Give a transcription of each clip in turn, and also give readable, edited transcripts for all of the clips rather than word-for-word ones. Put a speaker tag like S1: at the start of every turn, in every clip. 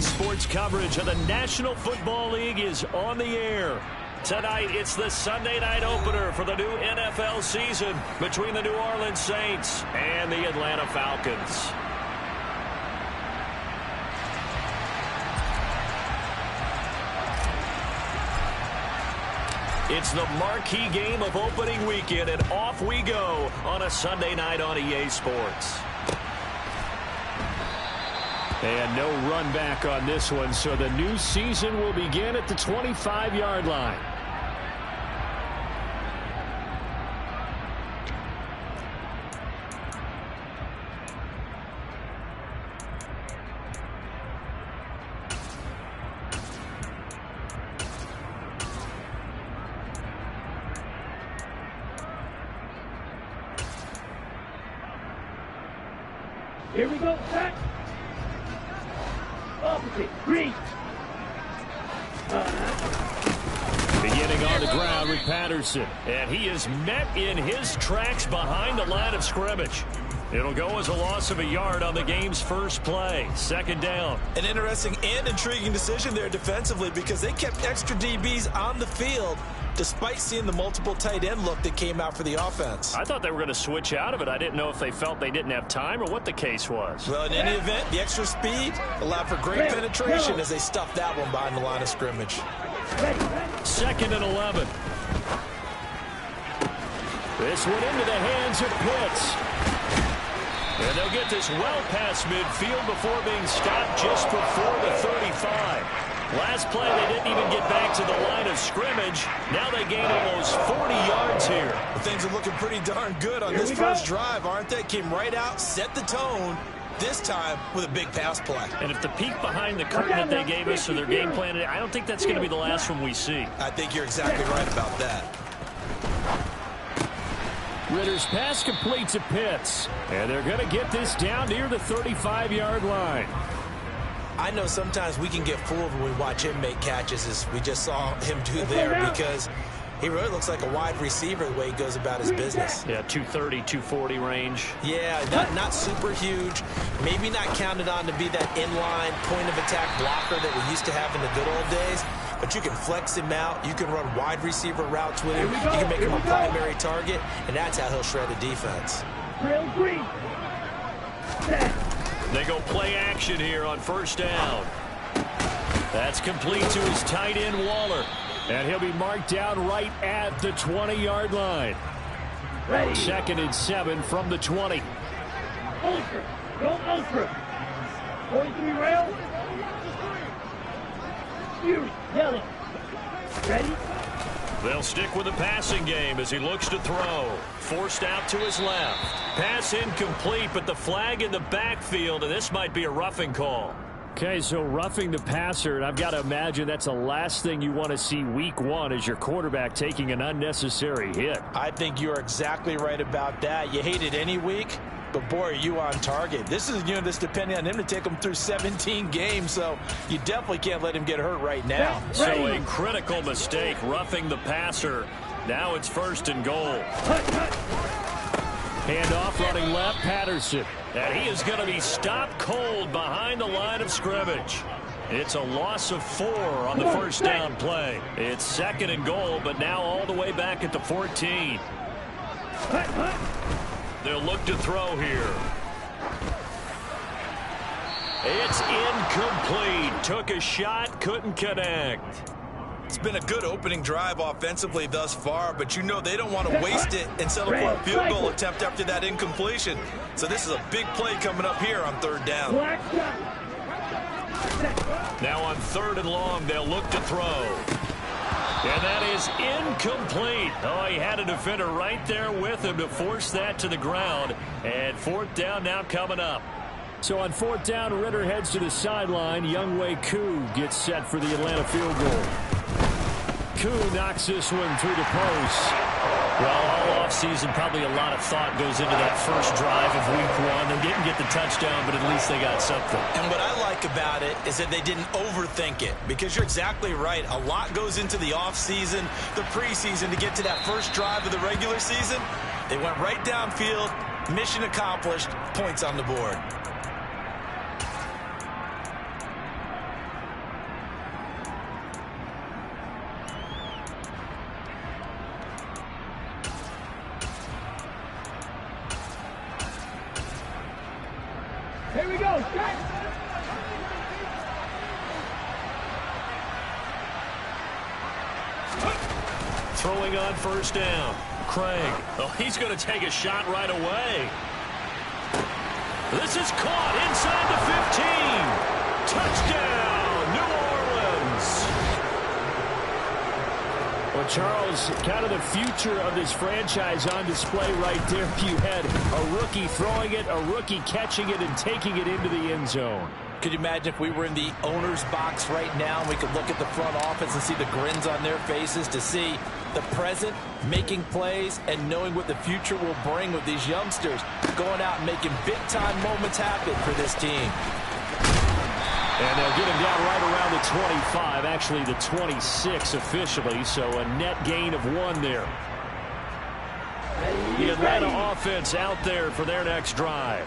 S1: Sports coverage of the National Football League is on the air. Tonight, it's the Sunday night opener for the new NFL season between the New Orleans Saints and the Atlanta Falcons. It's the marquee game of opening weekend, and off we go on a Sunday night on EA Sports. And no run back on this one, so the new season will begin at the 25-yard line.
S2: Here we go, set. Opposite, green.
S1: Beginning on the ground with Patterson. And he is met in his tracks behind the line of scrimmage. It'll go as a loss of a yard on the game's first play. Second down.
S3: An interesting and intriguing decision there defensively because they kept extra DBs on the field despite seeing the multiple tight end look that came out for the offense.
S1: I thought they were going to switch out of it. I didn't know if they felt they didn't have time or what the case was.
S3: Well, in any event, the extra speed allowed for great penetration as they stuffed that one behind the line of scrimmage.
S1: Second and 11. This one into the hands of Pitts. And they'll get this well past midfield before being stopped just before the 35. Last play, they didn't even get back to the line of scrimmage. Now they gain almost 40 yards here.
S3: Well, things are looking pretty darn good on this first drive, aren't they? Came right out, set the tone, this time with a big pass play.
S1: And if the peek behind the curtain that they gave us or their game plan, I don't think that's going to be the last one we see.
S3: I think you're exactly right about that.
S1: Ritter's pass complete to Pitts. And they're going to get this down near the 35-yard line.
S3: I know sometimes we can get fooled when we watch him make catches as we just saw him do there because he really looks like a wide receiver the way he goes about his business.
S1: Yeah, 230, 240 range.
S3: Yeah, not super huge. Maybe not counted on to be that inline point-of-attack blocker that we used to have in the good old days. But you can flex him out. You can run wide receiver routes with him. You can make him a primary target, and that's how he'll shred a defense.
S2: Green.
S1: They go play action here on first down. That's complete to his tight end, Waller. And he'll be marked down right at the 20-yard line.
S2: Ready.
S1: Second and 7 from the 20.
S2: Ultra. Go ultra. 43 rail. Fury. Yellow. Ready.
S1: They'll stick with the passing game as he looks to throw. Forced out to his left. Pass incomplete, but the flag in the backfield, and this might be a roughing call. Okay, so roughing the passer, and I've got to imagine that's the last thing you want to see week one as your quarterback taking an unnecessary hit.
S3: I think you're exactly right about that. You hate it any week, but boy, are you on target. This is this depending on him to take him through 17 games, so you definitely can't let him get hurt right now.
S1: So a critical mistake, roughing the passer. Now it's first and goal. Handoff running left, Patterson. And he is going to be stopped cold behind the line of scrimmage. It's a loss of 4 on the first down play. It's second and goal, but now all the way back at the 14. They'll look to throw here. It's incomplete. Took a shot, couldn't connect.
S3: It's been a good opening drive offensively thus far, but you know they don't want to waste it and settle for a field goal attempt after that incompletion. So this is a big play coming up here on third down.
S1: Now on third and long, they'll look to throw. And that is incomplete. Oh, he had a defender right there with him to force that to the ground. And fourth down now coming up. So on fourth down, Ritter heads to the sideline. Younghoe Koo gets set for the Atlanta field goal. Koo knocks this one through the post. Well, all offseason, probably a lot of thought goes into that first drive of week one. They didn't get the touchdown, but at least they got something.
S3: And what I like about it is that they didn't overthink it, because you're exactly right. A lot goes into the offseason, the preseason to get to that first drive of the regular season. They went right downfield, mission accomplished, points on the board.
S2: Here we go. Shot.
S1: Throwing on first down. Craig. Oh, he's going to take a shot right away. This is caught inside the 15. Touchdown, New Orleans.
S4: Well, Charles, kind of the future of this franchise on display right there. You had a rookie throwing it, a rookie catching it, and taking it into the end zone.
S3: Could you imagine if we were in the owner's box right now and we could look at the front office and see the grins on their faces, to see the present making plays and knowing what the future will bring with these youngsters going out and making big-time moments happen for this team.
S1: And they'll get him down right around the 25, actually the 26 officially, so a net gain of 1 there. The Atlanta offense out there for their next drive.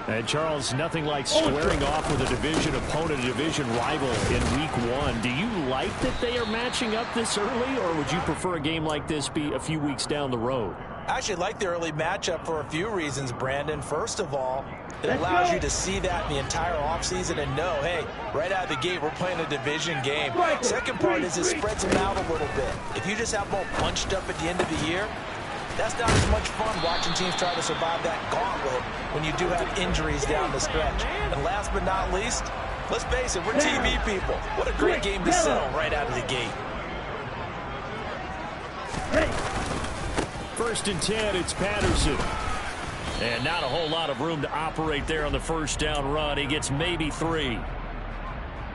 S1: And Charles, nothing like squaring off with a division opponent, a division rival in week 1. Do you like that they are matching up this early, or would you prefer a game like this be a few weeks down the road?
S3: I actually like the early matchup for a few reasons, Brandon. First of all, it allows you to see that in the entire offseason and know, hey, right out of the gate, we're playing a division game. Second part is it spreads them out a little bit. If you just have them all bunched up at the end of the year, that's not as much fun watching teams try to survive that gauntlet when you do have injuries down the stretch. And last but not least, let's face it, we're TV people. What a great game to sell right out of the gate.
S1: First and 10, it's Patterson. And not a whole lot of room to operate there on the first down run. He gets maybe 3.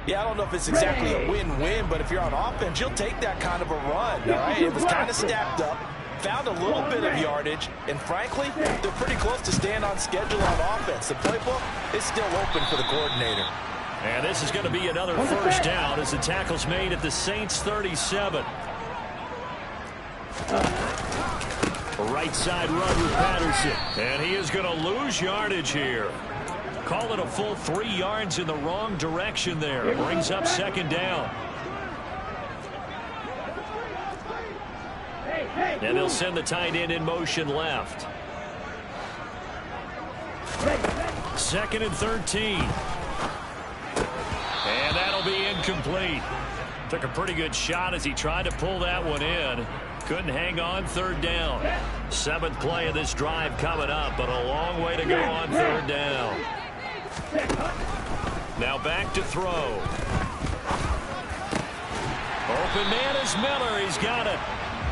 S3: Yeah, I don't know if it's exactly a win-win, but if you're on offense, you'll take that kind of a run. All right? It was kind of stacked up. Found a little bit of yardage, and frankly, they're pretty close to staying on schedule on offense. The playbook is still open for the coordinator.
S1: And this is going to be another first down as the tackle's made at the Saints' 37. Right side run with Patterson. And he is going to lose yardage here. Call it a full 3 yards in the wrong direction there. Brings up second down. And they'll send the tight end in motion left. Second and 13. And that'll be incomplete. Took a pretty good shot as he tried to pull that one in. Couldn't hang on third down. 7th play of this drive coming up, but a long way to go on third down. Now back to throw. Open man is Miller. He's got it.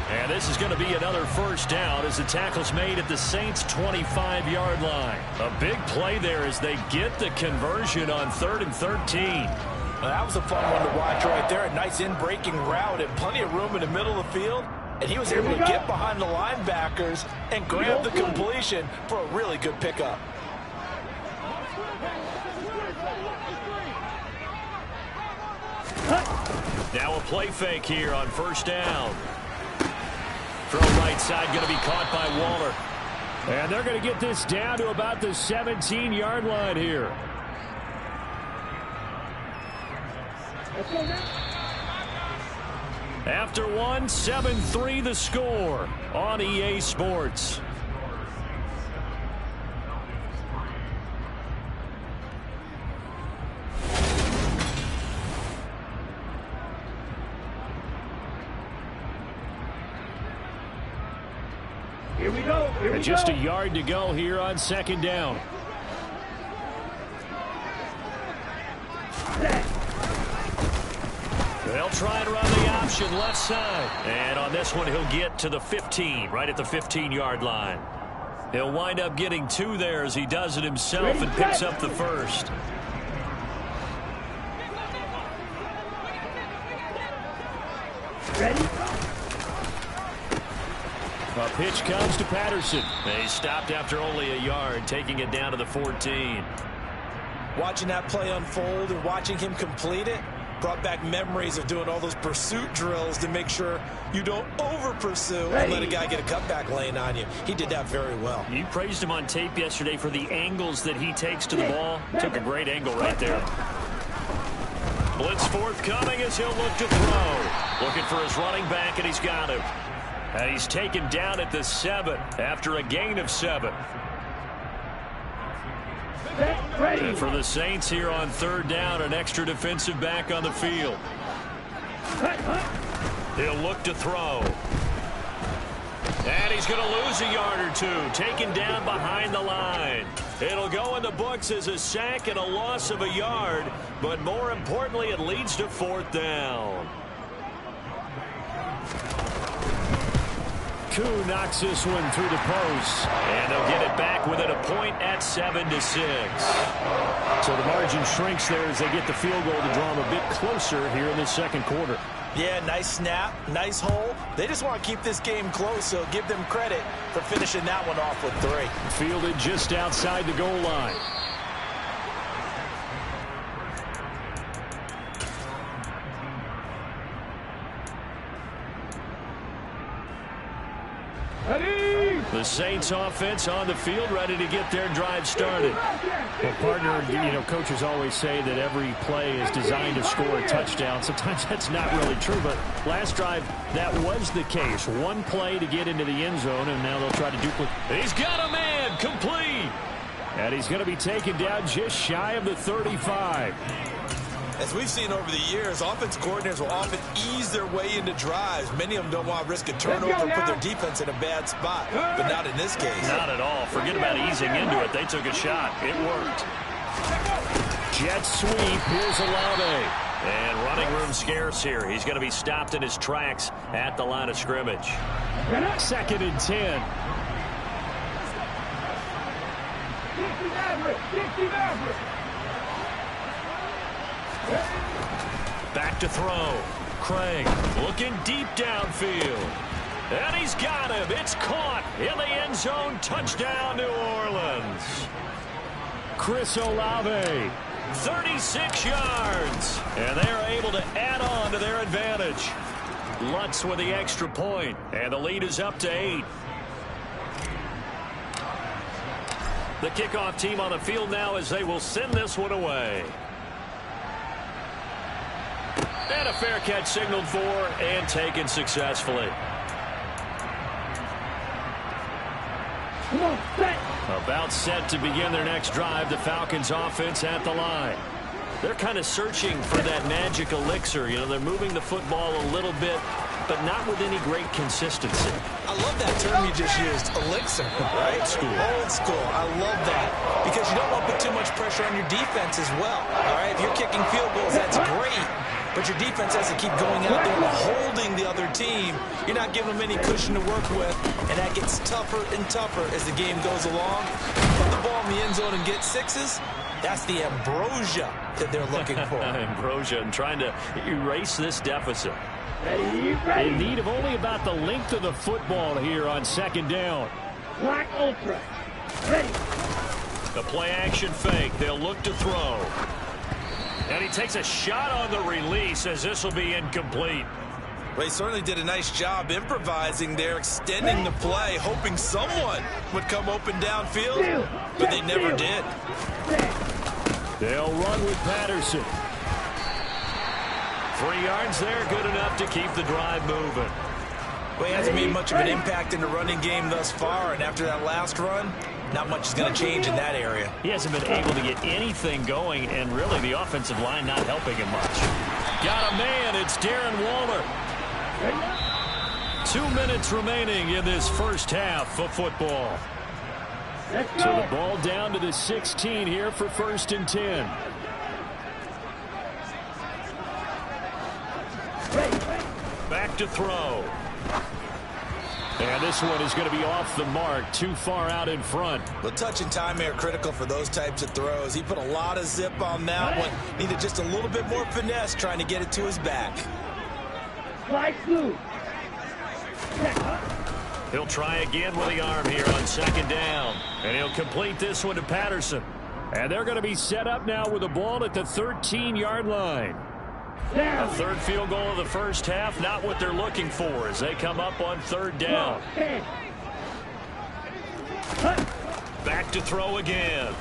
S1: And this is going to be another first down as the tackle's made at the Saints' 25-yard line. A big play there as they get the conversion on 3rd and 13.
S3: Well, that was a fun one to watch right there. A nice in-breaking route and plenty of room in the middle of the field. And he was able to get behind the linebackers and grab the completion for a really good pickup.
S1: Now a play fake here on first down. Throw right side going to be caught by Waller.
S4: And they're going to get this down to about the 17-yard line here.
S1: After 1, 7-3 the score on EA Sports.
S2: Here we go.
S4: And just a yard to go here on second down.
S1: They'll try and run the option left side. And on this one, he'll get to the 15, right at the 15-yard line. He'll wind up getting 2 there as he does it himself and picks up the first.
S2: Ready?
S1: A pitch comes to Patterson. He stopped after only a yard, taking it down to the 14.
S3: Watching that play unfold and watching him complete it brought back memories of doing all those pursuit drills to make sure you don't over-pursue and let a guy get a cutback lane on you. He did that very well.
S1: You praised him on tape yesterday for the angles that he takes to the ball. Took a great angle right there. Blitz forthcoming as he'll look to throw. Looking for his running back, and he's got him. And he's taken down at the 7 after a gain of 7.
S2: Ready.
S1: And for the Saints here on third down, an extra defensive back on the field. He'll look to throw. And he's going to lose a yard or two, taken down behind the line. It'll go in the books as a sack and a loss of a yard, but more importantly, it leads to fourth down.
S4: Koo knocks this one through the post.
S1: And they'll get it back within a point at 7-6.
S4: So the margin shrinks there as they get the field goal to draw them a bit closer here in the second quarter.
S3: Yeah, nice snap, nice hole. They just want to keep this game close, so give them credit for finishing that one off with 3.
S4: Fielded just outside the goal line.
S1: The Saints offense on the field, ready to get their drive started.
S4: Well, partner, you know, coaches always say that every play is designed to score a touchdown. Sometimes that's not really true, but last drive, that was the case. One play to get into the end zone, and now they'll try to duplicate.
S1: He's got a man, complete.
S4: And he's going to be taken down just shy of the 35.
S3: As we've seen over the years, offense coordinators will often ease their way into drives. Many of them don't want to risk a turnover and put their defense in a bad spot, but not in this case.
S1: Not at all. Forget about easing into it. They took a shot. It worked.
S4: Jet sweep. Here's Olave.
S1: And running room scarce here. He's going to be stopped in his tracks at the line of scrimmage.
S4: 2nd and 10.
S1: Back to throw. Craig looking deep downfield. And he's got him. It's caught in the end zone. Touchdown, New Orleans.
S4: Chris Olave.
S1: 36 yards. And they're able to add on to their advantage. Lutz with the extra point. And the lead is up to 8. The kickoff team on the field now as they will send this one away. And a fair catch signaled for and taken successfully. About set to begin their next drive. The Falcons offense at the line. They're kind of searching for that magic elixir. You know, they're moving the football a little bit, but not with any great consistency.
S3: I love that term you just used, elixir, right?
S1: Old school.
S3: Old school. I love that because you don't want to put too much pressure on your defense as well. All right, if you're kicking field goals, that's great, but your defense has to keep going out there and holding the other team. You're not giving them any cushion to work with, and that gets tougher and tougher as the game goes along. Put the ball in the end zone and get 6s. That's the ambrosia that they're looking for.
S1: Ambrosia and trying to erase this deficit.
S4: In need of only about the length of the football here on 2nd down.
S2: Black Ultra. Ready.
S1: The play action fake. They'll look to throw. And he takes a shot on the release as this will be incomplete.
S3: Well, he certainly did a nice job improvising there, extending the play, hoping someone would come open downfield, but they never did.
S4: They'll run with Patterson.
S1: 3 yards there, good enough to keep the drive moving.
S3: Well, he hasn't made much of an impact in the running game thus far, and after that last run, not much is going to change in that area.
S1: He hasn't been able to get anything going, and really the offensive line not helping him much. Got a man, it's Darren Waller. 2 minutes remaining in this first half of football.
S4: So the ball down to the 16 here for 1st and 10.
S1: Back to throw.
S4: And this one is going to be off the mark, too far out in front.
S3: The touch and time are critical for those types of throws. He put a lot of zip on that one. Needed just a little bit more finesse trying to get it to his back.
S2: Fly blue.
S1: He'll try again with the arm here on 2nd down. And he'll complete this one to Patterson.
S4: And they're going to be set up now with the ball at the 13-yard line.
S1: A third field goal of the first half, not what they're looking for as they come up on 3rd down. Back to throw again.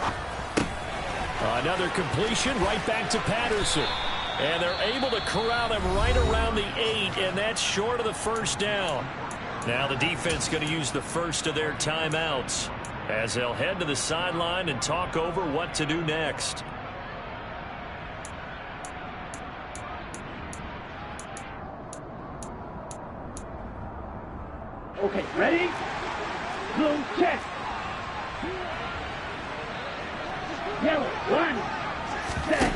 S4: Another completion right back to Patterson.
S1: And they're able to corral him right around the 8, and that's short of the 1st down. Now the defense going to use the first of their timeouts. as they'll head to the sideline and talk over what to do next.
S2: Okay, ready? Blue, check. Yellow, one, set.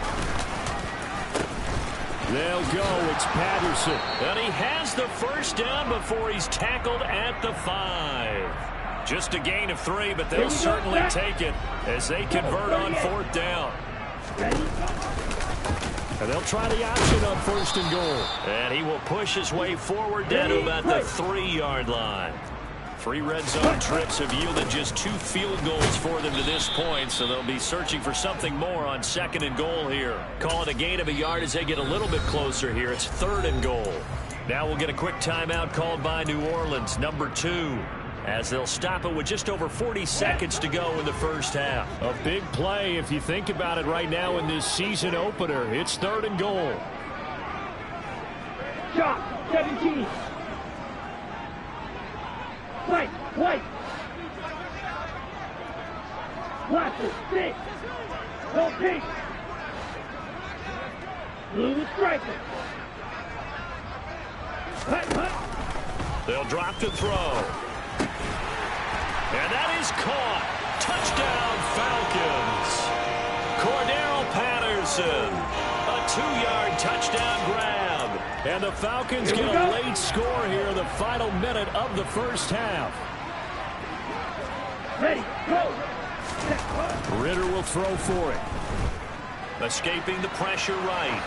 S4: They'll go. It's Patterson.
S1: And he has the first down before he's tackled at the 5. Just a gain of 3, but they'll certainly take it as they convert on 4th down.
S4: And they'll try the option on 1st and goal.
S1: And he will push his way forward down to about the 3-yard line. 3 red zone trips have yielded just 2 field goals for them to this point, so they'll be searching for something more on 2nd and goal here. Call it a gain of a yard as they get a little bit closer here. It's 3rd and goal. Now we'll get a quick timeout called by New Orleans, number 2, as they'll stop it with just over 40 seconds to go in the first half.
S4: A big play if you think about it right now in this season opener. It's 3rd and goal.
S2: Shot, 17. White, white. Blaster, 6. No pink. Blue striker. Hut, hut.
S1: They'll drop to throw. And that is caught. Touchdown, Falcons. Cordero Patterson. A 2-yard touchdown grab. And the Falcons get a late score here in the final minute of the first half.
S2: Ready, go.
S4: Ritter will throw for it.
S1: Escaping the pressure right.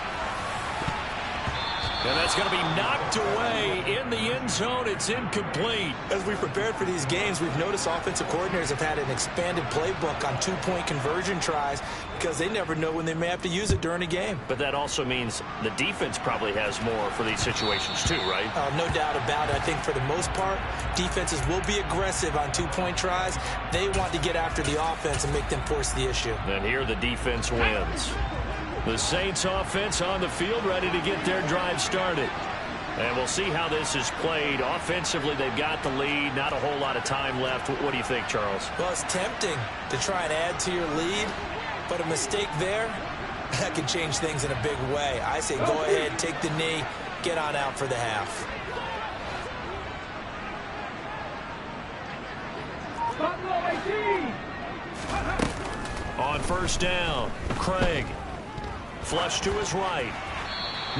S1: And that's going to be knocked away in the end zone. It's incomplete.
S3: As we prepared for these games, we've noticed offensive coordinators have had an expanded playbook on 2-point conversion tries because they never know when they may have to use it during a game.
S1: But that also means the defense probably has more for these situations too, right?
S3: No doubt about it. I think for the most part, defenses will be aggressive on 2-point tries. They want to get after the offense and make them force the issue.
S1: And here the defense wins. The Saints offense on the field ready to get their drive started. And we'll see how this is played. Offensively, they've got the lead. Not a whole lot of time left. What do you think, Charles?
S3: Well, it's tempting to try and add to your lead, but a mistake there, that can change things in a big way. I say go ahead, take the knee, get on out for the half.
S1: On 1st down, Craig. Flush to his right.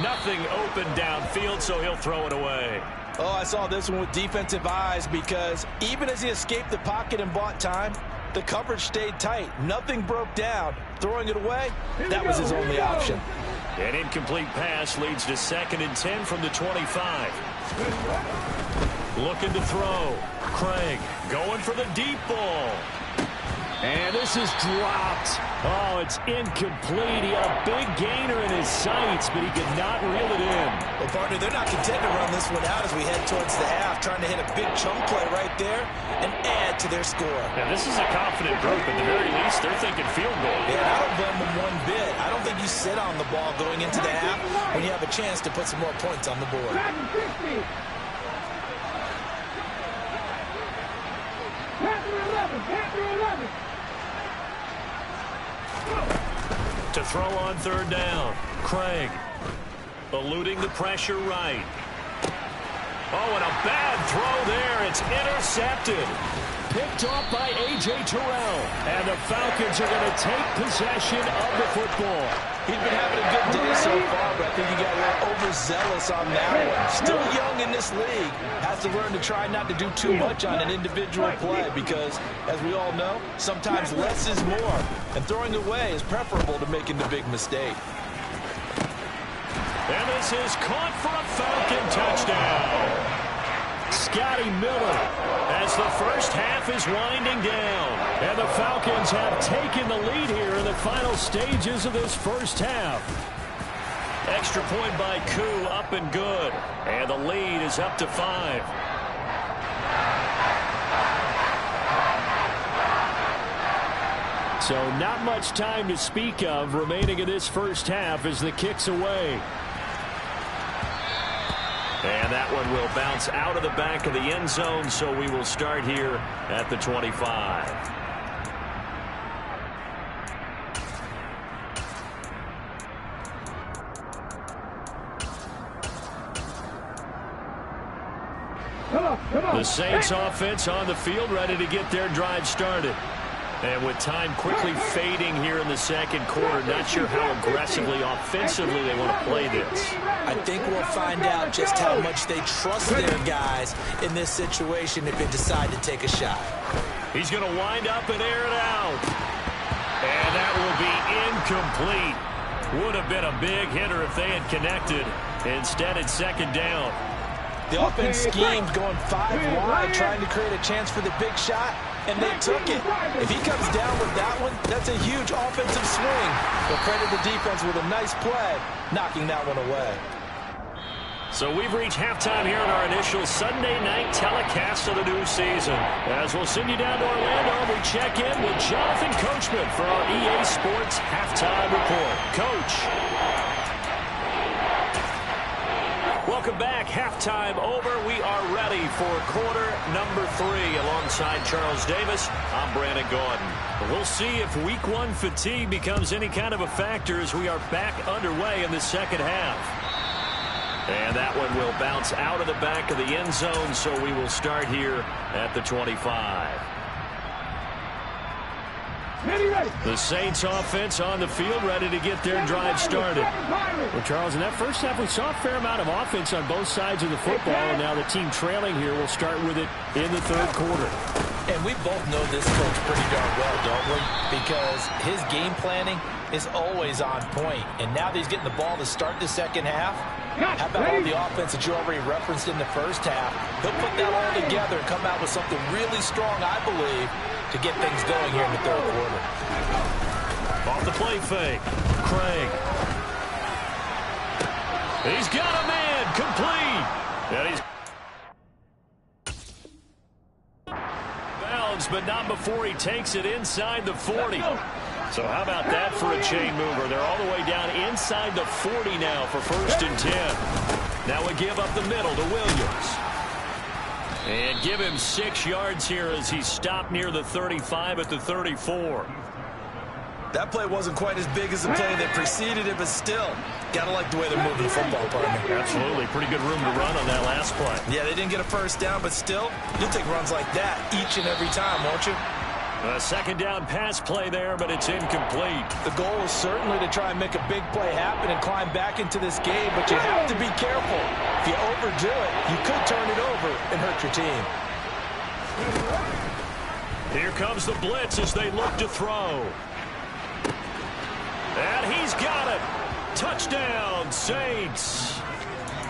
S1: Nothing open downfield, so he'll throw it away.
S3: Oh, I saw this one with defensive eyes because even as he escaped the pocket and bought time, the coverage stayed tight. Nothing broke down. Throwing it away, that was his only option.
S1: An incomplete pass leads to 2nd and 10 from the 25. Looking to throw. Craig going for the deep ball.
S4: And this is dropped. Oh, it's incomplete. He had a big gainer in his sights, but he could not reel it in.
S3: Well, partner, they're not content to run this one out as we head towards the half, trying to hit a big chunk play right there and add to their score.
S1: Now, this is a confident group. At the very least, they're thinking field goal.
S3: Yeah, I don't blame them one bit. I don't think you sit on the ball going into the half when you have a chance to put some more points on the board.
S1: To throw on 3rd down. Craig eluding the pressure right. Oh, and a bad throw there. It's intercepted.
S4: Picked off by A.J. Terrell. And the Falcons are going to take possession of the football.
S3: He's been having a good day so far, but I think he got a little overzealous on that one. Still young in this league. Has to learn to try not to do too much on an individual play because, as we all know, sometimes less is more. And throwing away is preferable to making the big mistake.
S1: And this is caught for a Falcon touchdown.
S4: Scotty Miller
S1: as the first half is winding down.
S4: And the Falcons have taken the lead here in the final stages of this first half.
S1: Extra point by Koo, up and good. And the lead is up to 5.
S4: So not much time to speak of remaining in this first half as the kick's away.
S1: And that one will bounce out of the back of the end zone, so we will start here at the 25. The Saints offense on the field, ready to get their drive started. And with time quickly fading here in the second quarter, not sure how aggressively, offensively they want to play this.
S3: I think we'll find out just how much they trust their guys in this situation if they decide to take a shot.
S1: He's going to wind up and air it out. And that will be incomplete. Would have been a big hitter if they had connected. Instead, it's second down.
S3: The offense schemed going 5 wide, trying to create a chance for the big shot, and they took it. If he comes down with that one, that's a huge offensive swing. But credit the defense with a nice play, knocking that one away.
S1: So we've reached halftime here in our initial Sunday night telecast of the new season. As we'll send you down to Orlando, we check in with Jonathan Coachman for our EA Sports Halftime Report. Coach. Welcome back. Halftime over. We are ready for quarter number 3. Alongside Charles Davis, I'm Brandon Gordon. We'll see if week 1 fatigue becomes any kind of a factor as we are back underway in the second half. And that one will bounce out of the back of the end zone, so we will start here at the 25. The Saints offense on the field, ready to get their drive started.
S4: Well, Charles, in that first half, we saw a fair amount of offense on both sides of the football, and now the team trailing here will start with it in the third quarter.
S3: And we both know this coach pretty darn well, don't we? Because his game planning is always on point. And now that he's getting the ball to start the second half, how about all the offense that you already referenced in the first half? He'll put that all together and come out with something really strong, I believe, to get things going here in the third quarter.
S1: Off the play fake. Craig. He's got a man. Complete. And he's bounds, but not before he takes it inside the 40. So how about that for a chain mover? They're all the way down inside the 40 now for 1st and 10. Now we give up the middle to Williams. And give him 6 yards here as he stopped near the 35 at the 34.
S3: That play wasn't quite as big as the play that preceded it, but still, gotta like the way they're moving the football, partner.
S1: Absolutely. Pretty good room to run on that last play.
S3: Yeah, they didn't get a first down, but still, you'll take runs like that each and every time, won't you?
S1: A second down pass play there, but it's incomplete.
S3: The goal is certainly to try and make a big play happen and climb back into this game, but you have to be careful. If you overdo it, you could turn it over and hurt your team.
S1: Here comes the blitz as they look to throw. And he's got it. Touchdown, Saints.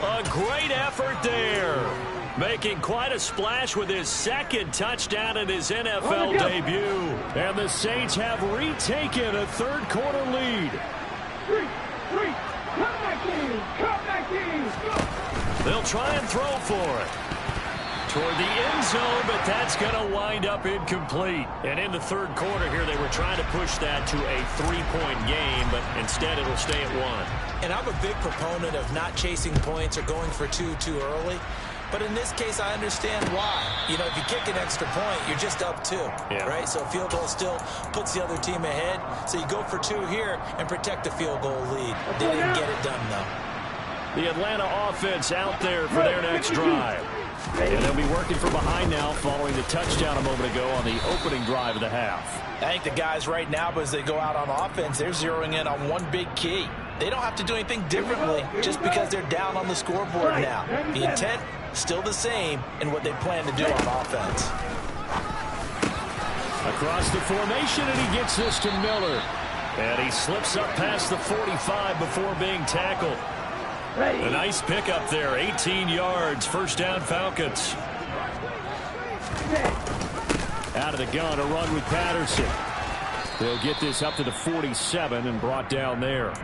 S1: A great effort there. Making quite a splash with his second touchdown in his NFL debut. And the Saints have retaken a third quarter lead.
S2: Come back in.
S1: They'll try and throw for it. Toward the end zone, but that's going to wind up incomplete. And in the third quarter here, they were trying to push that to a 3-point game, but instead it'll stay at 1.
S3: And I'm a big proponent of not chasing points or going for 2 too early. But in this case, I understand why. You know, if you kick an extra point, you're just up 2, right? So a field goal still puts the other team ahead. So you go for 2 here and protect the field goal lead. They didn't get it done, though.
S1: The Atlanta offense out there for their next drive.
S4: And they'll be working from behind now following the touchdown a moment ago on the opening drive of the half.
S3: I think the guys right now, as they go out on offense, they're zeroing in on one big key. They don't have to do anything differently just because they're down on the scoreboard now. The intent, still the same in what they plan to do on offense.
S4: Across the formation, and he gets this to Miller.
S1: And he slips up past the 45 before being tackled. A nice pickup there, 18 yards, first down Falcons.
S4: Out of the gun, a run with Patterson. They'll get this up to the 47 and brought down there.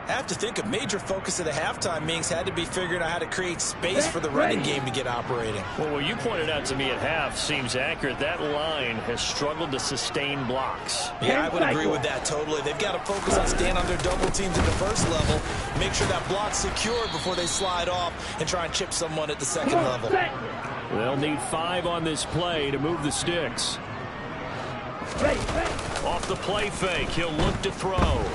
S3: I have to think a major focus of the halftime meetings had to be figuring out how to create space for the running game to get operating.
S1: Well, what you pointed out to me at half seems accurate. That line has struggled to sustain blocks.
S3: Yeah, I would agree with that totally. They've got to focus on staying on their double teams at the first level, make sure that block's secured before they slide off and try and chip someone at the second level.
S4: They'll need 5 on this play to move the sticks.
S1: Off the play fake, he'll look to throw.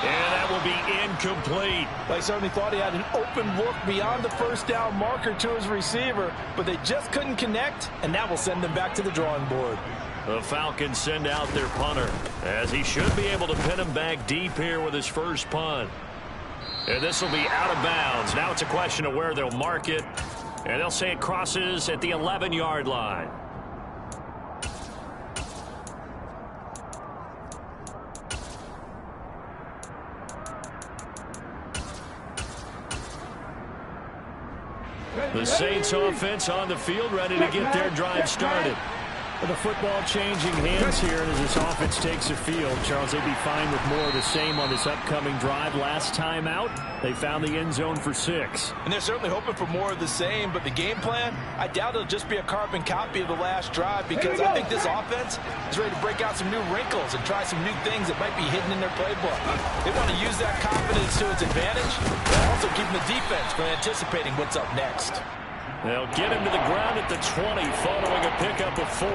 S1: And that will be incomplete.
S5: They certainly thought he had an open look beyond the first down marker to his receiver, but they just couldn't connect, and that will send them back to the drawing board.
S1: The Falcons send out their punter, as he should be able to pin him back deep here with his first punt. And this will be out of bounds. Now it's a question of where they'll mark it, and they'll say it crosses at the 11-yard line. The Saints offense on the field, ready to get their drive started.
S4: With the football changing hands here as this offense takes the field, Charles, they'd be fine with more of the same on this upcoming drive. Last time out, they found the end zone for 6.
S5: And they're certainly hoping for more of the same, but the game plan, I doubt it'll just be a carbon copy of the last drive, because I think this offense is ready to break out some new wrinkles and try some new things that might be hidden in their playbook. They want to use that confidence to its advantage, but also keeping the defense from anticipating what's up next.
S1: They'll get him to the ground at the 20 following a pickup of 4.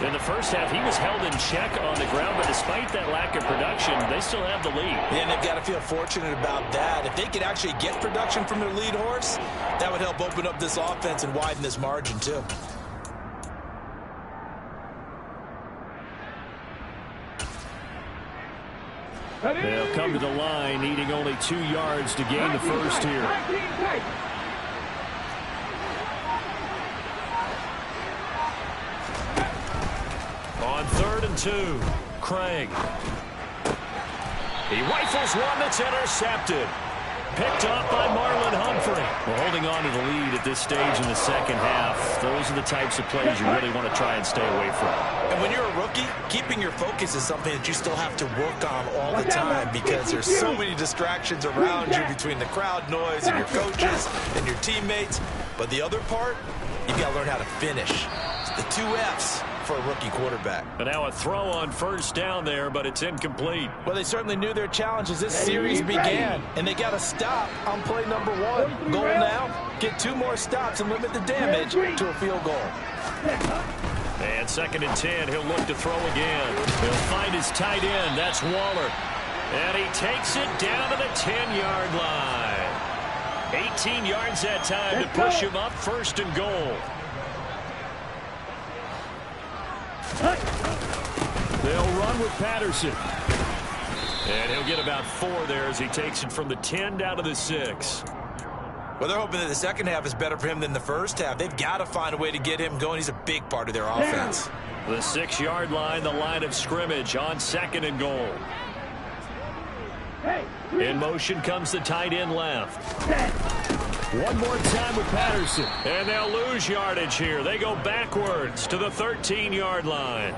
S1: In the first half, he was held in check on the ground, but despite that lack of production, they still have the lead.
S3: And they've got to feel fortunate about that. If they could actually get production from their lead horse, that would help open up this offense and widen this margin too.
S4: They'll come to the line, needing only 2 yards to gain the first here.
S1: On 3rd and 2, Craig. He rifles one that's intercepted. Picked up by Marlon Humphrey. Well, holding on to the lead at this stage in the second half, those are the types of plays you really want to try and stay away from.
S3: And when you're a rookie, keeping your focus is something that you still have to work on all the time, because there's so many distractions around you between the crowd noise and your coaches and your teammates. But the other part, you've got to learn how to finish. It's the 2 F's for a rookie quarterback.
S1: But now a throw on 1st down there, but it's incomplete.
S5: Well, they certainly knew their challenge as this series began, and they got to stop on play number 1. Goal now, get 2 more stops and limit the damage to a field goal.
S1: And 2nd and 10, he'll look to throw again. He'll find his tight end, that's Waller. And he takes it down to the 10-yard line. 18 yards that time to push him up 1st and goal.
S4: They'll run with Patterson.
S1: And he'll get about 4 there as he takes it from the 10 down to the 6.
S3: Well, they're hoping that the second half is better for him than the first half. They've got to find a way to get him going. He's a big part of their offense.
S1: The 6-yard line, the line of scrimmage on 2nd and goal. In motion comes the tight end left.
S4: One more time with Patterson.
S1: And they'll lose yardage here. They go backwards to the 13-yard line.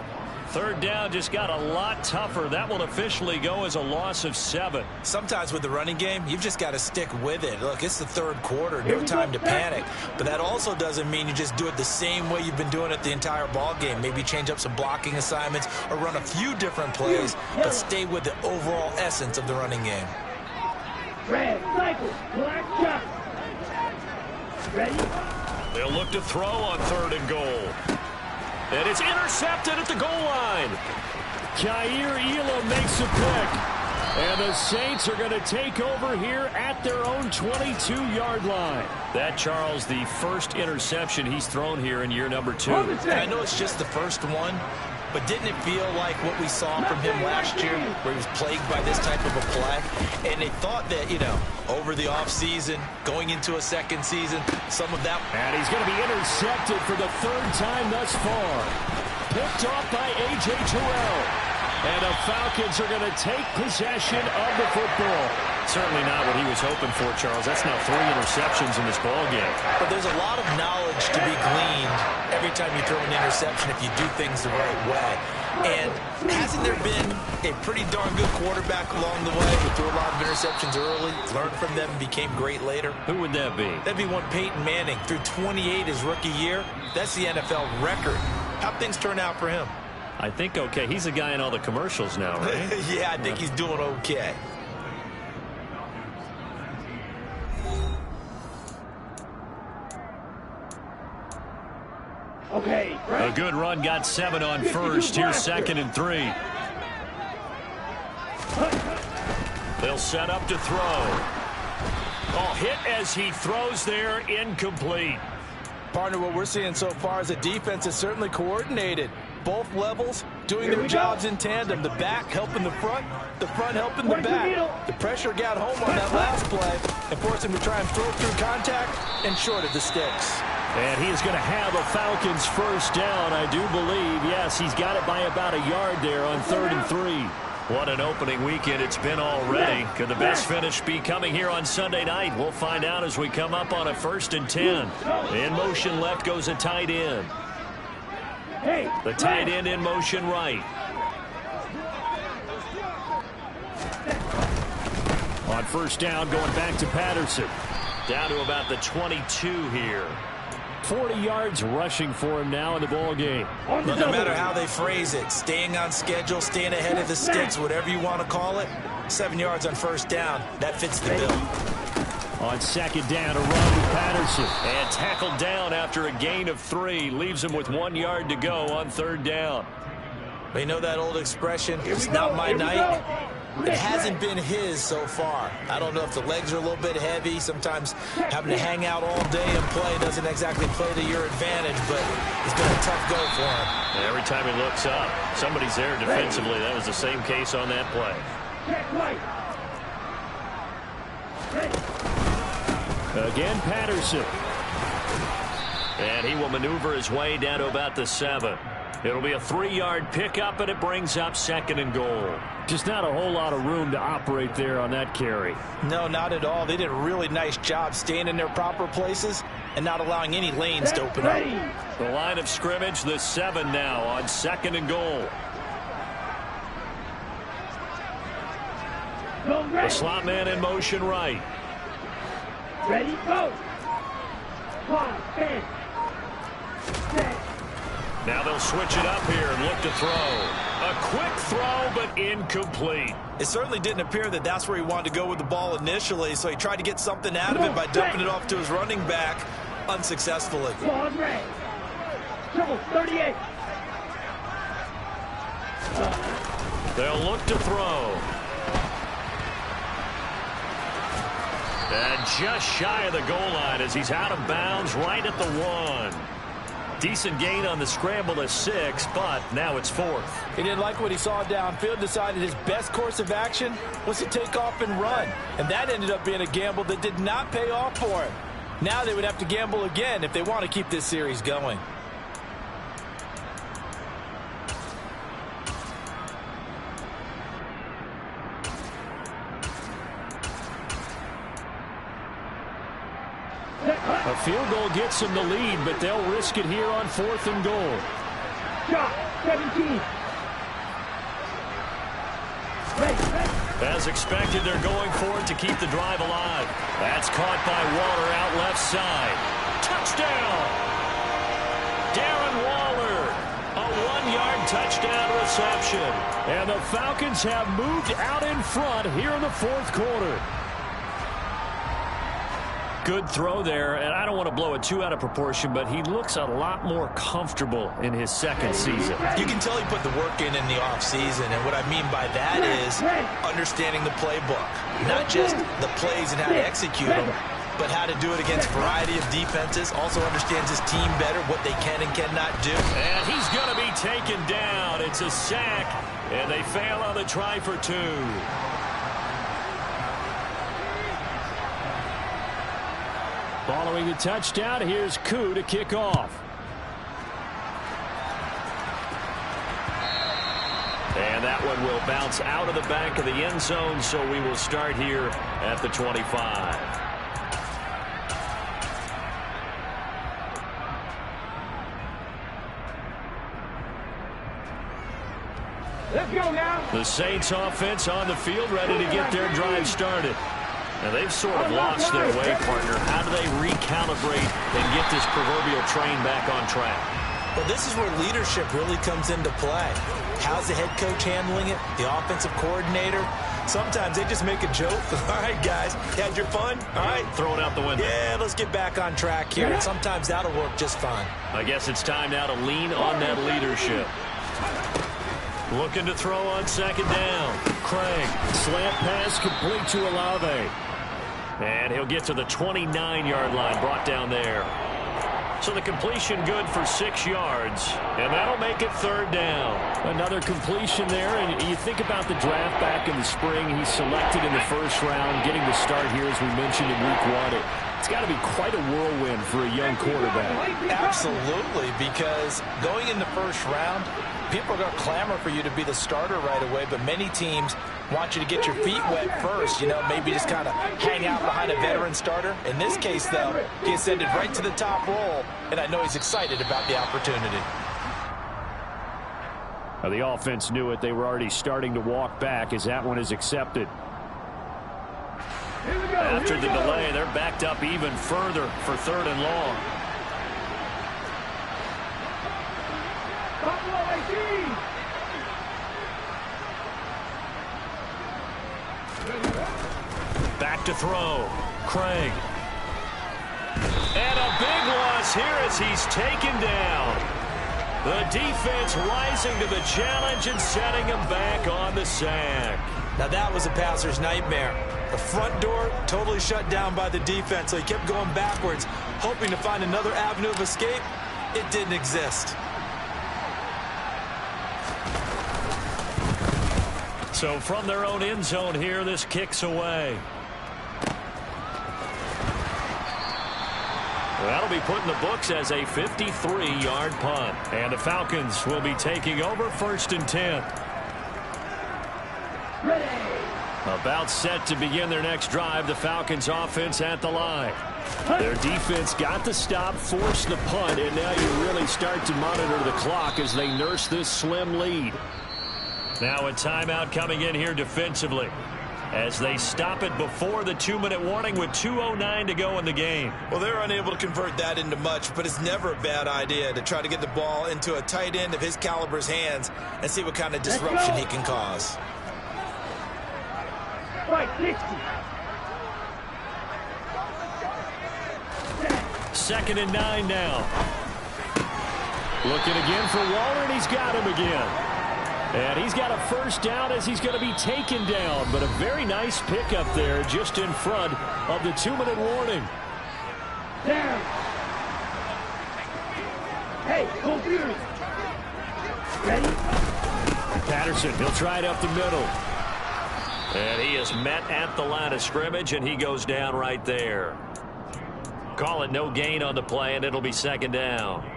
S1: 3rd down just got a lot tougher. That will officially go as a loss of 7.
S3: Sometimes with the running game, you've just got to stick with it. Look, it's the 3rd quarter, no time to panic. But that also doesn't mean you just do it the same way you've been doing it the entire ball game. Maybe change up some blocking assignments or run a few different plays, but stay with the overall essence of the running game.
S2: Red, cycle, black, shot. Ready?
S1: They'll look to throw on 3rd and goal. And it's intercepted at the goal line.
S4: Kaiir Elam makes a pick. And the Saints are going to take over here at their own 22-yard line.
S1: That, Charles, the first interception he's thrown here in year number 2.
S3: And I know it's just the first one, but didn't it feel like what we saw from him last year, where he was plagued by this type of a play? And they thought that, you know, over the offseason, going into a second season, some of that.
S4: And he's going to be intercepted for the 3rd time thus far. Picked off by A.J. Terrell. And the Falcons are going to take possession of the football.
S1: Certainly not what he was hoping for, Charles. That's now 3 interceptions in this ball game.
S3: But there's a lot of knowledge to be gleaned every time you throw an interception if you do things the right way. And hasn't there been a pretty darn good quarterback along the way who threw a lot of interceptions early, learned from them, and became great later?
S1: Who would that be?
S3: That'd be one Peyton Manning. Threw 28 his rookie year. That's the NFL record. How'd things turn out for him?
S1: I think okay. He's a guy in all the commercials now, right?
S3: Yeah, I think he's doing okay.
S2: Okay,
S1: A good run got 7 on first. Here's 2nd and 3. They'll set up to throw. Oh, hit as he throws there, incomplete.
S5: Partner, what we're seeing so far is a defense is certainly coordinated. Both levels doing their jobs in tandem. The back helping the front helping the back. The pressure got home on that last play and forced him to try and throw through contact and short of the sticks.
S4: And he is going to have a Falcons first down, I do believe. Yes, he's got it by about a yard there on 3rd and 3.
S1: What an opening weekend it's been already. Could the best finish be coming here on Sunday night? We'll find out as we come up on a 1st and 10. In motion left goes a tight end. The tight end in motion right.
S4: On first down, going back to Patterson.
S1: Down to about the 22 here.
S4: 40 yards rushing for him now in the ball game.
S3: No matter how they phrase it, staying on schedule, staying ahead of the sticks, whatever you want to call it, 7 yards on first down, that fits the bill.
S4: On 2nd down, a run with Patterson.
S1: And tackled down after a gain of 3. Leaves him with 1 yard to go on 3rd down.
S3: You know that old expression, it's not my night? It hasn't been his so far. I don't know if the legs are a little bit heavy. Sometimes having to hang out all day and play doesn't exactly play to your advantage, but it's been a tough go for him.
S1: And every time he looks up, somebody's there defensively. That was the same case on that play.
S4: Again, Patterson.
S1: And he will maneuver his way down to about the 7. It'll be a 3-yard pickup, and it brings up 2nd and goal.
S4: Just not a whole lot of room to operate there on that carry.
S5: No, not at all. They did a really nice job staying in their proper places and not allowing any lanes to open up.
S1: The line of scrimmage, the 7 now on 2nd and goal. The slot man in motion right.
S2: Ready, go. 1, 10, 6.
S1: Now they'll switch it up here and look to throw. A quick throw, but incomplete.
S3: It certainly didn't appear that that's where he wanted to go with the ball initially, so he tried to get something out of it by dumping it off to his running back unsuccessfully.
S2: Ball red. Triple 38.
S1: They'll look to throw. And just shy of the goal line as he's out of bounds right at the 1. Decent gain on the scramble to 6, but now it's 4th.
S5: He didn't like what he saw downfield, decided his best course of action was to take off and run. And that ended up being a gamble that did not pay off for him. Now they would have to gamble again if they want to keep this series going.
S4: A field goal gets them the lead, but they'll risk it here on 4th and goal.
S2: Shot 17.
S1: As expected, they're going for it to keep the drive alive. That's caught by Waller out left side. Touchdown! Darren Waller, a 1-yard touchdown reception.
S4: And the Falcons have moved out in front here in the 4th quarter.
S1: Good throw there, and I don't want to blow it too out of proportion, but he looks a lot more comfortable in his 2nd season.
S3: You can tell he put the work in the offseason, and what I mean by that is understanding the playbook. Not just the plays and how to execute them, but how to do it against a variety of defenses. Also understands his team better, what they can and cannot do.
S1: And he's going to be taken down. It's a sack, and they fail on the try for 2.
S4: Following the touchdown, here's Koo to kick off.
S1: And that one will bounce out of the back of the end zone, so we will start here at the 25.
S2: Let's go now.
S1: The Saints offense on the field, ready to get their drive started. Now, they've sort of lost their way, partner. How do they recalibrate and get this proverbial train back on track?
S3: Well, this is where leadership really comes into play. How's the head coach handling it? The offensive coordinator? Sometimes they just make a joke. All right, guys, you had your fun? All right.
S1: Throw it out the window.
S3: Yeah, let's get back on track here. And sometimes that'll work just fine.
S1: I guess it's time now to lean on that leadership. Looking to throw on second down. Craig.
S4: Slant pass complete to Olave.
S1: And he'll get to the 29-yard line, brought down there. So the completion good for 6 yards, and that'll make it third down.
S4: Another completion there, and you think about the draft back in the spring. He's selected in the first round, getting the start here, as we mentioned in week 1. It's got to be quite a whirlwind for a young quarterback.
S5: Absolutely, because going in the first round, people are going to clamor for you to be the starter right away, but many teams want you to get your feet wet first, you know, maybe just kind of hang out behind a veteran starter. In this case, though, he ascended right to the top role, and I know he's excited about the opportunity.
S4: Now, the offense knew it. They were already starting to walk back as that one is accepted.
S1: After the delay, they're backed up even further for third and long. Back to throw. Craig. And a big loss here as he's taken down. The defense rising to the challenge and setting him back on the sack.
S3: Now that was a passer's nightmare. The front door totally shut down by the defense, so he kept going backwards, hoping to find another avenue of escape. It didn't exist.
S1: So from their own end zone here, this kicks away. That'll be put in the books as a 53-yard punt. And the Falcons will be taking over 1st and 10. About set to begin their next drive, the Falcons offense at the line. Their defense got the stop, forced the punt, and now you really start to monitor the clock as they nurse this slim lead. Now a timeout coming in here defensively as they stop it before the 2-minute warning with 2:09 to go in the game.
S3: Well, they're unable to convert that into much, but it's never a bad idea to try to get the ball into a tight end of his caliber's hands and see what kind of disruption he can cause.
S2: Right, 60.
S1: 2nd and 9 now. Looking again for Waller, and he's got him again. And he's got a first down as he's going to be taken down. But a very nice pickup there just in front of the 2-minute warning.
S2: Down. Hey, go Fury. Ready?
S1: Patterson, he'll try it up the middle. And he is met at the line of scrimmage, and he goes down right there. Call it no gain on the play, and it'll be 2nd down.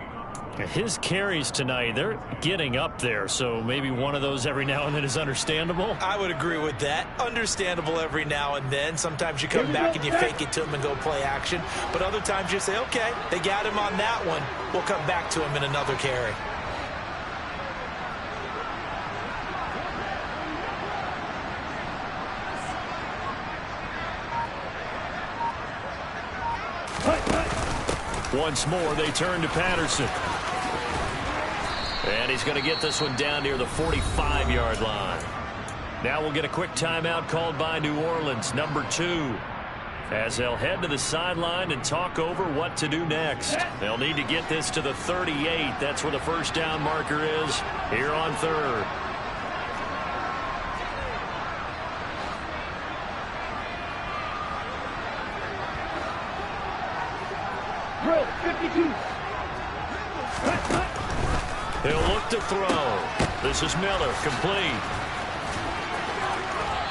S4: His carries tonight, they're getting up there, so maybe one of those every now and then is understandable.
S3: I would agree with that. Understandable every now and then. Sometimes you come back and you fake it to him and go play action. But other times you say, okay, they got him on that one. We'll come back to him in another carry.
S1: Once more, they turn to Patterson. And he's going to get this one down near the 45-yard line. Now we'll get a quick timeout called by New Orleans, number 2. As they'll head to the sideline and talk over what to do next. They'll need to get this to the 38. That's where the first down marker is here on 3rd.
S2: Throw, 52.
S1: He'll look to throw. This is Miller, complete.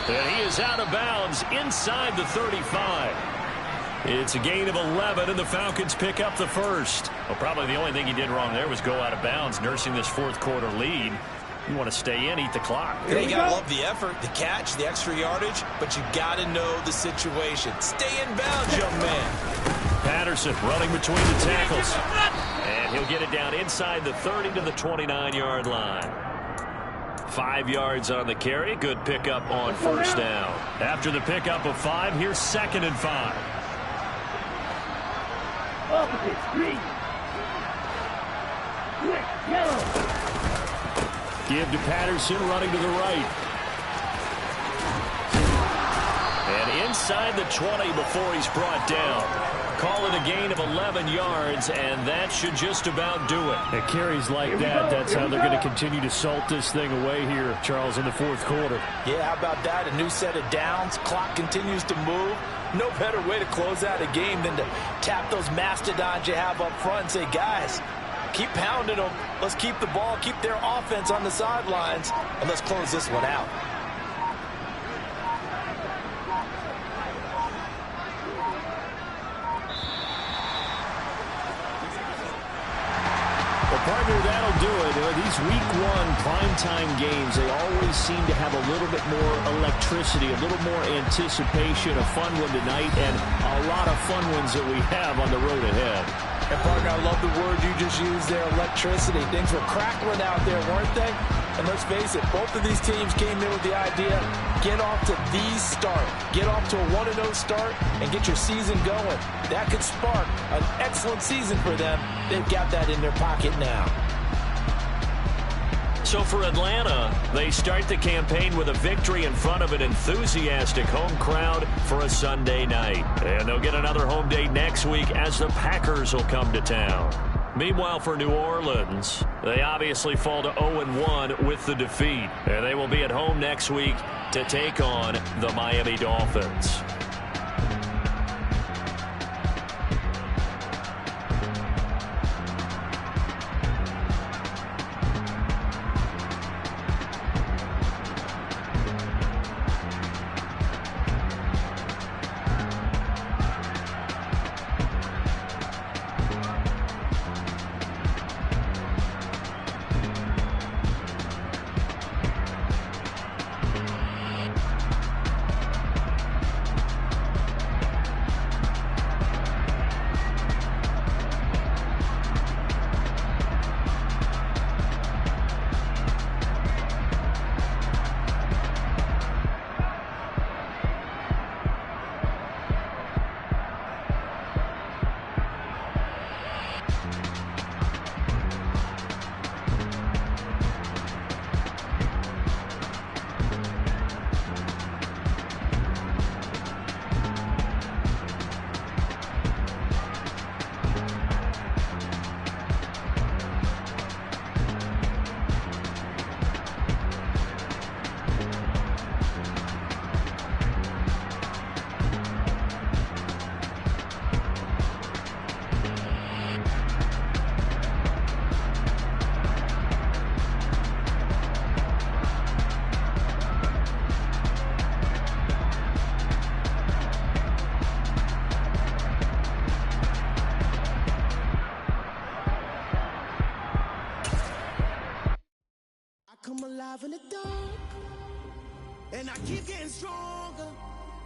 S1: And he is out of bounds inside the 35. It's a gain of 11, and the Falcons pick up the first. Well, probably the only thing he did wrong there was go out of bounds, nursing this 4th quarter lead. You want to stay in, eat the clock.
S3: Yeah, you got to love the effort, the catch, the extra yardage, but you got to know the situation. Stay in bounds, young man.
S1: Patterson running between the tackles. And he'll get it down inside the 30 to the 29-yard line. 5 yards on the carry. Good pickup on first down. After the pickup of 5, here's 2nd and 5.
S2: Opposite, green. Quick, yellow.
S1: Give to Patterson, running to the right. And inside the 20 before he's brought down. Call it a gain of 11 yards, and that should just about do it.
S4: It carries like that. That's how they're going to continue to salt this thing away here, Charles, in the 4th quarter.
S5: Yeah, how about that? A new set of downs. Clock continues to move. No better way to close out a game than to tap those mastodons you have up front and say, guys, keep pounding them. Let's keep the ball, keep their offense on the sidelines, and let's close this one out.
S4: Partner, that'll do it. These week 1 primetime games, they always seem to have a little bit more electricity, a little more anticipation. A fun one tonight, and a lot of fun ones that we have on the road ahead.
S5: And partner, I love the word you just used there, electricity. Things were crackling out there, weren't they? And let's face it, both of these teams came in with the idea, get off to the start. Get off to a 1-0 start and get your season going. That could spark an excellent season for them. They've got that in their pocket now.
S1: So for Atlanta, they start the campaign with a victory in front of an enthusiastic home crowd for a Sunday night. And they'll get another home date next week as the Packers will come to town. Meanwhile, for New Orleans, they obviously fall to 0-1 with the defeat. And they will be at home next week to take on the Miami Dolphins.
S6: Come alive in the dark, and I keep getting stronger.